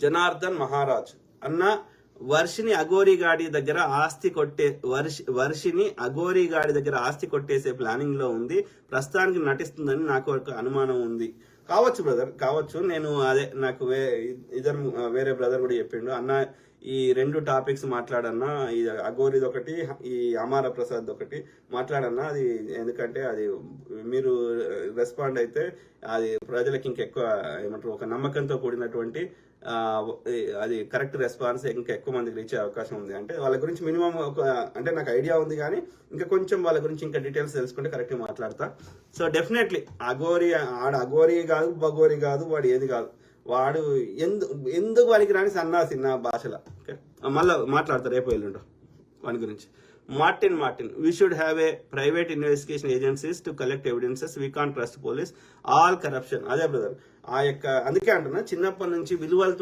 జనార్దన్ మహారాజ్ అన్న వర్షిని అఘోరిగాడి దగ్గర ఆస్తి కొట్టేసే ప్లానింగ్ లో ఉంది, ప్రస్తుతానికి నటిస్తుందని నాకు ఒక అనుమానం ఉంది. కావచ్చు బ్రదర్, కావచ్చు. నేను అదే నాకు వేరే బ్రదర్ కూడా చెప్పిండు, అన్న ఈ 2 టాపిక్స్ మాట్లాడన్నా, ఈ అఘోరిది ఒకటి, ఈ అమార ప్రసాద్ ఒకటి మాట్లాడన్నా. అది ఎందుకంటే అది మీరు రెస్పాండ్ అయితే అది ప్రజలకు ఇంకెక్కువ ఏమంటారు, ఒక నమ్మకంతో కూడినటువంటి అది కరెక్ట్ రెస్పాన్స్ ఇంకా ఎక్కువ మందికి రీచ్ అయ్యే అవకాశం ఉంది. అంటే వాళ్ళ గురించి మినిమం అంటే నాకు ఐడియా ఉంది, కానీ ఇంకా కొంచెం వాళ్ళ గురించి ఇంకా డీటెయిల్స్ తెలుసుకుంటే కరెక్ట్గా మాట్లాడతా. సో డెఫినెట్లీ అఘోరి కాదు, బగోరి కాదు, వాడు ఏది కాదు, వాడు ఎందుకు వాడికి రాని సన్నాసి నా భాషలో. ఓకే, మళ్ళీ మాట్లాడతా రేపు ఎల్లుండో వాని గురించి. Martin, we should have a private investigation agencies to collect evidences, we can't trust police, all corruption. అదే బ్రదర్, అందుకే అంటున్నా చిన్నప్పటి నుంచి విలువలతో